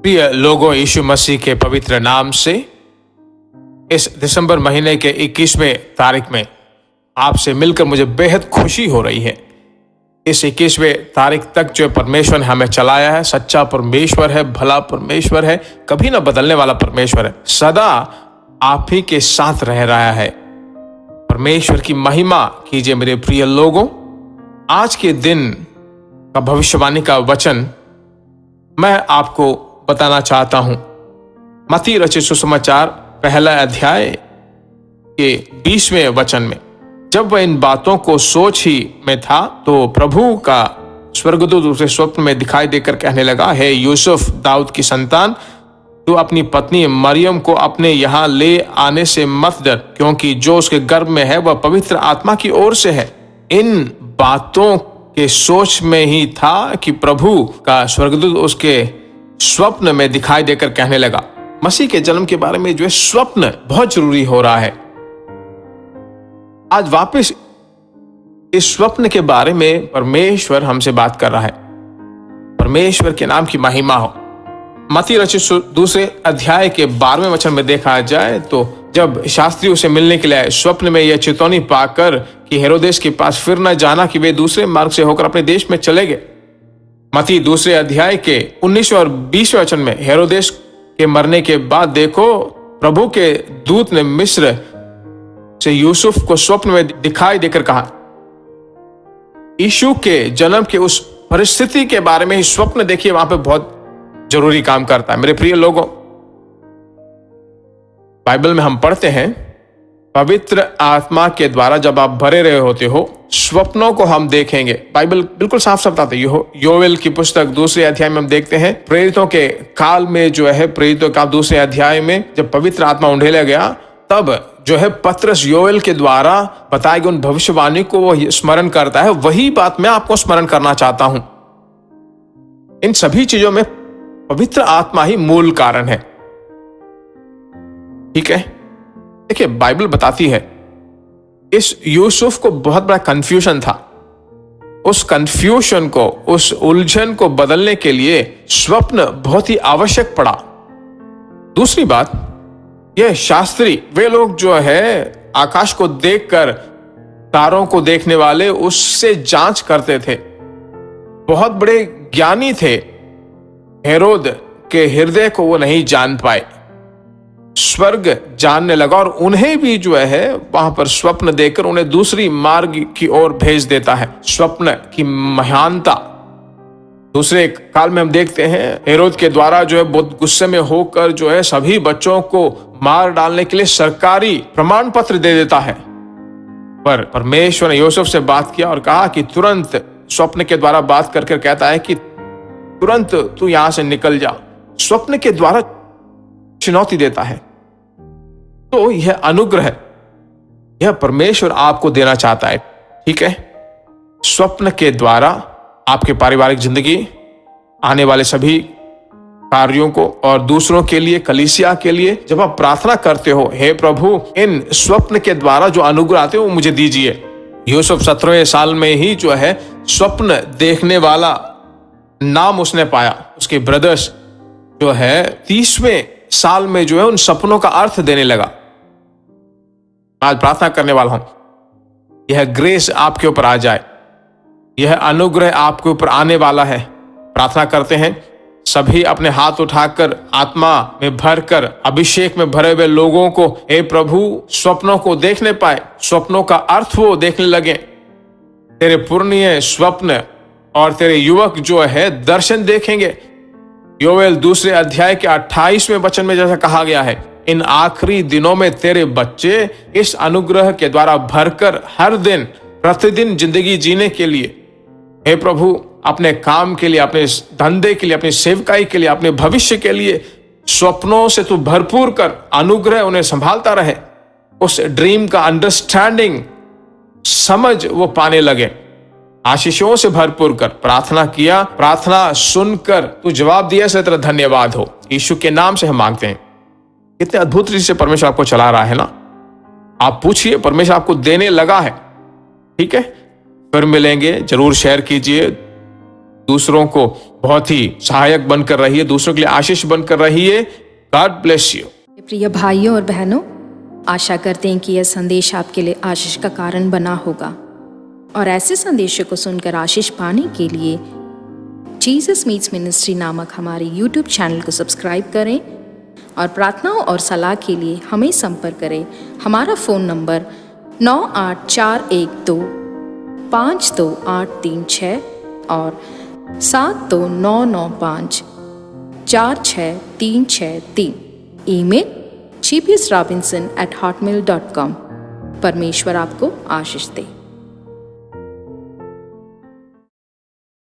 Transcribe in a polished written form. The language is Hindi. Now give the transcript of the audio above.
प्रिय लोगों, यीशु मसीह के पवित्र नाम से इस दिसंबर महीने के 21वें तारीख में आपसे मिलकर मुझे बेहद खुशी हो रही है। इस 21वें तारीख तक जो परमेश्वर ने हमें चलाया है, सच्चा परमेश्वर है, भला परमेश्वर है, कभी ना बदलने वाला परमेश्वर है, सदा आप ही के साथ रह रहा है। परमेश्वर की महिमा कीजिए मेरे प्रिय लोगों। आज के दिन का भविष्यवाणी का वचन मैं आपको बताना चाहता हूं। मत्ती रचित सुसमाचार पहला अध्याय के 20वें वचन में, जब वह इन बातों को सोच ही में था तो प्रभु का स्वर्गदूत उसे स्वप्न में दिखाई देकर कहने लगा, हे यूसुफ, दाऊद की संतान, तू अपनी पत्नी मरियम को अपने यहाँ ले आने से मत डर, क्योंकि जो उसके गर्भ में है वह पवित्र आत्मा की ओर से है। इन बातों के सोच में ही था कि प्रभु का स्वर्गदूत उसके स्वप्न में दिखाई देकर कहने लगा। मसीह के जन्म के बारे में जो है स्वप्न बहुत जरूरी हो रहा है। आज वापस इस स्वप्न के बारे में परमेश्वर हमसे बात कर रहा है। परमेश्वर के नाम की महिमा हो। मत्ती रचित दूसरे अध्याय के 12वें वचन में देखा जाए तो जब शास्त्री उसे मिलने के लिए आए, स्वप्न में यह चेतावनी पाकर कि हेरोदेस के पास फिर न जाना कि वे दूसरे मार्ग से होकर अपने देश में चले गए। मत्ती दूसरे अध्याय के 19वें और 20वें वचन में, हेरोदेस के मरने के बाद देखो, प्रभु के दूत ने मिस्र से यूसुफ को स्वप्न में दिखाई देकर कहा। यीशु के जन्म के उस परिस्थिति के बारे में ही स्वप्न देखिए वहां पे बहुत जरूरी काम करता है। मेरे प्रिय लोगों, बाइबल में हम पढ़ते हैं, पवित्र आत्मा के द्वारा जब आप भरे रहे होते हो, स्वप्नों को हम देखेंगे। बाइबल बिल्कुल साफ साफ बताते है। योवेल की पुस्तक दूसरे अध्याय में हम देखते हैं, प्रेरितों के काल में जो है, प्रेरितों का दूसरे अध्याय में जब पवित्र आत्मा उंडेला गया, तब जो है पत्रस योवेल के द्वारा बताए गए उन भविष्यवाणी को वो स्मरण करता है। वही बात मैं आपको स्मरण करना चाहता हूं। इन सभी चीजों में पवित्र आत्मा ही मूल कारण है। ठीक है, देखिए बाइबल बताती है इस यूसुफ को बहुत बड़ा कंफ्यूजन था। उस कंफ्यूजन को, उस उलझन को बदलने के लिए स्वप्न बहुत ही आवश्यक पड़ा। दूसरी बात, यह शास्त्री, वे लोग जो है आकाश को देखकर, तारों को देखने वाले, उससे जांच करते थे, बहुत बड़े ज्ञानी थे। हेरोद के हृदय को वो नहीं जान पाए, स्वर्ग जानने लगा और उन्हें भी जो है वहां पर स्वप्न देकर उन्हें दूसरी मार्ग की ओर भेज देता है। स्वप्न की महानता दूसरे काल में हम देखते हैं, हेरोद के द्वारा जो है बहुत गुस्से में होकर जो है सभी बच्चों को मार डालने के लिए सरकारी प्रमाण पत्र दे देता है। पर परमेश्वर ने यूसुफ से बात किया और कहा कि तुरंत, स्वप्न के द्वारा बात करके कहता है कि तुरंत तू यहां से निकल जा। स्वप्न के द्वारा चुनौती देता है। तो यह अनुग्रह, यह परमेश्वर आपको देना चाहता है। ठीक है, स्वप्न के द्वारा आपके पारिवारिक जिंदगी, आने वाले सभी कार्यों को और दूसरों के लिए, कलीसिया के लिए, जब आप प्रार्थना करते हो, हे प्रभु, इन स्वप्न के द्वारा जो अनुग्रह आते हो वो मुझे दीजिए। यूसुफ 17वें साल में ही जो है स्वप्न देखने वाला नाम उसने पाया। उसके ब्रदर्स जो है 30वें साल में जो है उन सपनों का अर्थ देने लगा। आज प्रार्थना करने वाला हूं, यह ग्रेस आपके ऊपर आ जाए, यह अनुग्रह आपके ऊपर आने वाला है। प्रार्थना करते हैं, सभी अपने हाथ उठाकर आत्मा में भरकर अभिषेक में भरे हुए लोगों को, हे प्रभु, स्वप्नों को देखने पाए, स्वप्नों का अर्थ वो देखने लगे। तेरे पुण्य स्वप्न और तेरे युवक जो है दर्शन देखेंगे। योवेल दूसरे अध्याय के 28वें वचन में जैसा कहा गया है, इन आखिरी दिनों में तेरे बच्चे इस अनुग्रह के द्वारा भरकर हर दिन, प्रतिदिन जिंदगी जीने के लिए, हे प्रभु, अपने काम के लिए, अपने धंधे के लिए, अपनी सेवकाई के लिए, अपने भविष्य के लिए स्वप्नों से तू भरपूर कर, अनुग्रह उन्हें संभालता रहे। उस ड्रीम का अंडरस्टैंडिंग, समझ वो पाने लगे। आशीषों से भरपूर कर प्रार्थना किया, प्रार्थना सुनकर तू जवाब दिया, से तेरा धन्यवाद हो। यीशु के नाम से हम मांगते हैं। कितने अद्भुत रीति से परमेश्वर आपको चला रहा है ना। आप पूछिए, परमेश्वर आपको देने लगा है। ठीक है, फिर मिलेंगे, जरूर शेयर कीजिए। दूसरों को बहुत ही सहायक बनकर रहिए, दूसरों के लिए आशीष बनकर रहिए। God bless you. प्रिय भाइयों और बहनों, आशा करते हैं कि यह संदेश आपके लिए आशीष का कारण बना होगा और ऐसे संदेशों को सुनकर आशीष पाने के लिए जीसस मीट्स मिनिस्ट्री नामक हमारे YouTube चैनल को सब्सक्राइब करें और प्रार्थनाओं और सलाह के लिए हमें संपर्क करें। हमारा फ़ोन नंबर 9841252836 और 7299546363। Email gbsrobinson@hotmail.com। परमेश्वर आपको आशीष दे।